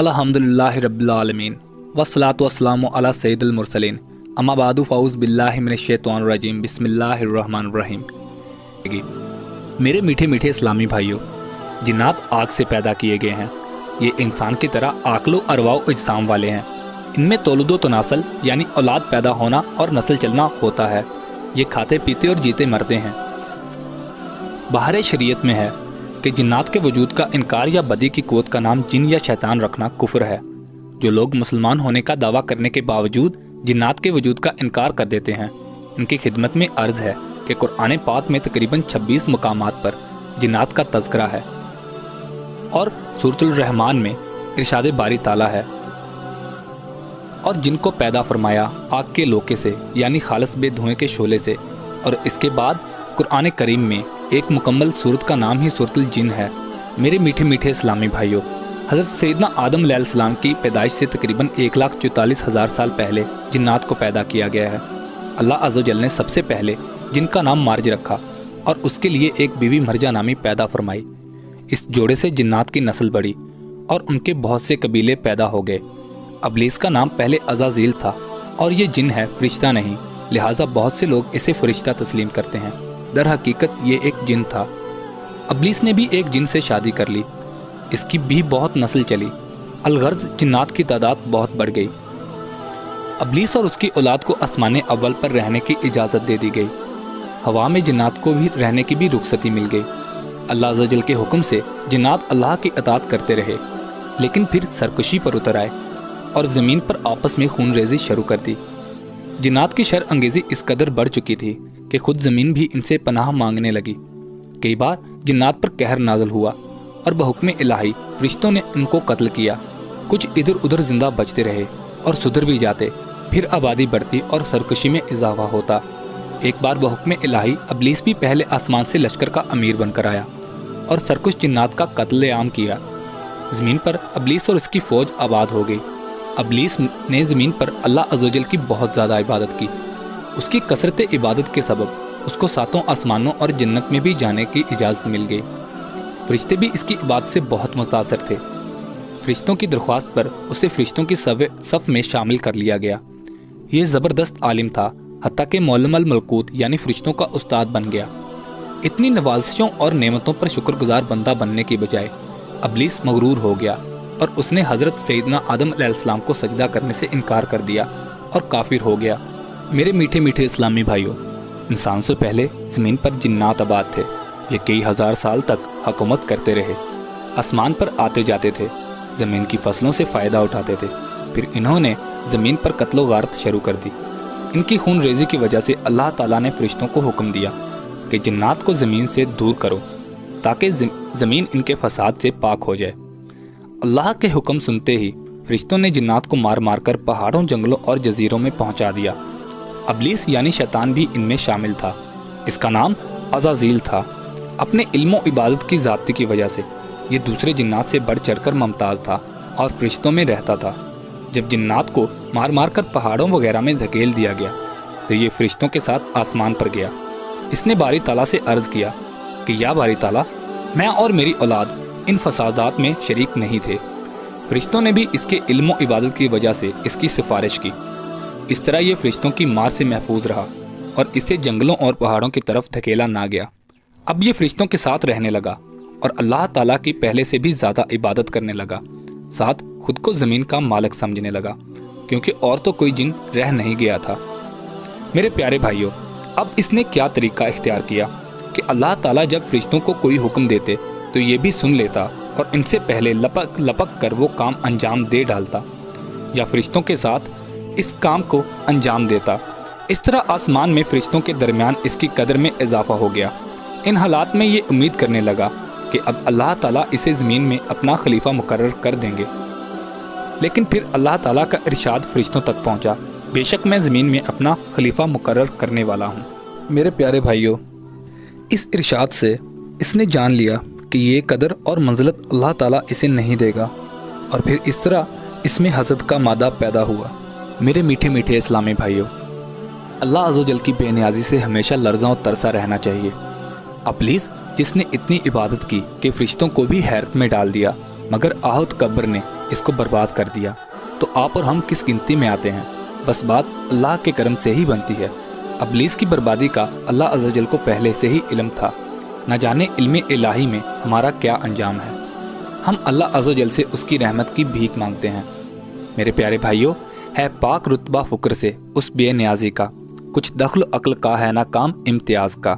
अल्हम्दुलिल्लाहि रब्बिल आलमीन वस्सलातु वस्सलामु अला सय्यिदिल मुरसलीन अम्मा बादु फ़ाऊज़ु बिल्लाहि मिनश शैतानिर रजीम बिस्मिल्लाहिर रहमानिर रहीम। मेरे मीठे मीठे इस्लामी भाइयों, जिन्नात आग से पैदा किए गए हैं। ये इंसान की तरह आक़लो अरवा व अजसाम वाले हैं। इनमें तौलुदो तनासल यानी औलाद पैदा होना और नस्ल चलना होता है। ये खाते पीते और जीते मरते हैं। बाहर शरीयत में है कि जिन्नात के वजूद का इनकार या बदी की क़ुव्वत का नाम जिन या शैतान रखना कुफ्र है। जो लोग मुसलमान होने का दावा करने के बावजूद जिन्नात के वजूद का इनकार कर देते हैं, इनकी खिदमत में अर्ज़ है कि कुरान पाक में तकरीबन 26 मकामात पर जिन्नात का तज़किरा है और सूरतुल रहमान में इरशाद बारी ताला है। और जिनको पैदा फरमाया आग के लोके से यानी खालिस बेधुएं के शोले से। और इसके बाद कुरान करीम में एक मुकम्मल सूरत का नाम ही सूरतुल जिन है। मेरे मीठे मीठे इस्लामी भाइयों, हज़रत सैयदना आदम अलैहिस्सलाम की पैदाइश से तकरीबन 1,44,000 साल पहले जिन्नात को पैदा किया गया है। अल्लाह अज़्ज़ व जल ने सबसे पहले जिनका नाम मार्ज रखा और उसके लिए एक बीवी मर्जा नामी पैदा फरमाई। इस जोड़े से जिन्नात की नस्ल बढ़ी और उनके बहुत से कबीले पैदा हो गए। अबलीस का नाम पहले अज़ाज़ील था और ये जिन है, फरिश्ता नहीं, लिहाजा बहुत से लोग इसे फरिश्ता तस्लीम करते हैं। दर हकीकत ये एक जिन था। अबलीस ने भी एक जिन से शादी कर ली। इसकी भी बहुत नस्ल चली। अलगर्ज जिन्नात की तादाद बहुत बढ़ गई। अबलीस और उसकी औलाद को आसमान अव्वल पर रहने की इजाज़त दे दी गई। हवा में जिन्नात को भी रहने की भी रुखसती मिल गई। अल्लाह अज़्ज़ व जल के हुक्म से जिन्नात अल्लाह की अताअत करते रहे, लेकिन फिर सरकशी पर उतर आए और ज़मीन पर आपस में खून रेजी शुरू कर दी। जिन्नात की शर अंगेज़ी इस कदर बढ़ चुकी थी कि खुद ज़मीन भी इनसे पनाह मांगने लगी। कई बार जिन्नात पर कहर नाज़िल हुआ और बहुक्म इलाही फरिश्तों ने इनको कत्ल किया। कुछ इधर उधर जिंदा बचते रहे और सुधर भी जाते। फिर आबादी बढ़ती और सरकशी में इजाफा होता। एक बार बहुक्म इलाही अबलीस भी पहले आसमान से लश्कर का अमीर बनकर आया और सरकुश जिन्नात का कत्ल-ए-आम किया। ज़मीन पर अबलीस और इसकी फ़ौज आबाद हो गई। अबलीस ने ज़मीन पर अल्लाह अज़्ज़ व जल की बहुत ज़्यादा इबादत की। उसकी कसरत इबादत के सबब उसको सातों आसमानों और जन्नत में भी जाने की इजाज़त मिल गई। फरिश्ते भी इसकी इबादत से बहुत मुतासर थे। फरिश्तों की दरख्वास्त पर उसे फरिश्तों की सफ़ में शामिल कर लिया गया। ये ज़बरदस्त आलिम था, हत्ता के मौलमल मलकूत यानी फरिश्तों का उस्ताद बन गया। इतनी नवाजिशों और नेमतों पर शुक्रगुजार बंदा बनने की बजाय अबलीस मगरूर हो गया और उसने हज़रत सैयदना आदम अलैहिस्सलाम को सजदा करने से इनकार कर दिया और काफिर हो गया। मेरे मीठे मीठे इस्लामी भाइयों, इंसान से पहले ज़मीन पर जिन्नात आबाद थे। ये कई हज़ार साल तक हुकूमत करते रहे। आसमान पर आते जाते थे, ज़मीन की फसलों से फ़ायदा उठाते थे। फिर इन्होंने ज़मीन पर कत्लो गारत शुरू कर दी। इनकी खून रेजी की वजह से अल्लाह ताला ने फरिश्तों को हुक्म दिया कि जिन्नात को ज़मीन से दूर करो ताकि ज़मीन इनके फसाद से पाक हो जाए। अल्लाह के हुक्म सुनते ही फरिश्तों ने जिन्नात को मार मार कर पहाड़ों, जंगलों और जजीरों में पहुंचा दिया। अबलीस यानी शैतान भी इनमें शामिल था। इसका नाम अज़ाज़ील था। अपने इल्म व इबादत की ज़ाती की वजह से ये दूसरे जिन्नात से बढ़ चढ़ कर मुमताज़ था और फरिश्तों में रहता था। जब जिन्नात को मार मार कर पहाड़ों वगैरह में धकेल दिया गया तो ये फरिश्तों के साथ आसमान पर गया। इसने बारी ताला से अर्ज़ किया कि या बारी ताला, मैं और मेरी औलाद इन फसादात में शरीक नहीं थे। फरिश्तों ने भी इसके इल्म व इबादत की वजह से इसकी सिफारिश की। इस तरह ये फरिश्तों की मार से महफूज रहा और इससे जंगलों और पहाड़ों की तरफ धकेला ना गया। अब ये फरिश्तों के साथ रहने लगा और अल्लाह ताला की पहले से भी ज़्यादा इबादत करने लगा। साथ खुद को ज़मीन का मालिक समझने लगा, क्योंकि और तो कोई जिन रह नहीं गया था। मेरे प्यारे भाइयों, अब इसने क्या तरीका इख्तियार किया कि अल्लाह ताला जब फरिश्तों को कोई हुक्म देते तो ये भी सुन लेता और इनसे पहले लपक लपक कर वो काम अंजाम दे डालता या फरिश्तों के साथ इस काम को अंजाम देता। इस तरह आसमान में फरिश्तों के दरमियान इसकी कदर में इजाफा हो गया। इन हालात में ये उम्मीद करने लगा कि अब अल्लाह ताला इसे ज़मीन में अपना खलीफा मुकर्रर कर देंगे। लेकिन फिर अल्लाह ताला का इरशाद फरिश्तों तक पहुँचा, बेशक मैं ज़मीन में अपना खलीफा मुकर्रर करने वाला हूँ। मेरे प्यारे भाइयों, इस इरशाद से इसने जान लिया कि ये कदर और मंजिलत अल्लाह ताला इसे नहीं देगा और फिर इस तरह इसमें हसद का मादा पैदा हुआ। मेरे मीठे मीठे इस्लामी भाइयों, अल्लाह अज़्ज़ व जल की बेनियाजी से हमेशा लर्ज़ा और तरसा रहना चाहिए। अबलीस जिसने इतनी इबादत की कि फरिश्तों को भी हैरत में डाल दिया, मगर आहत कब्र ने اس کو برباد کر دیا تو آپ اور ہم کس گنتی میں آتے ہیں؟ بس بات اللہ کے کرم سے ہی بنتی ہے۔ ابلیس کی بربادی کا اللہ عز و جل کو پہلے سے ہی علم تھا، نہ جانے علم الہی میں ہمارا کیا انجام ہے۔ ہم اللہ عز و جل سے اس کی رحمت کی بھیک مانگتے ہیں۔ میرے پیارے بھائیوں، ہے پاک رتبہ فکر سے اس بے نیازی کا، کچھ دخل عقل کا ہے نہ کام امتیاز کا۔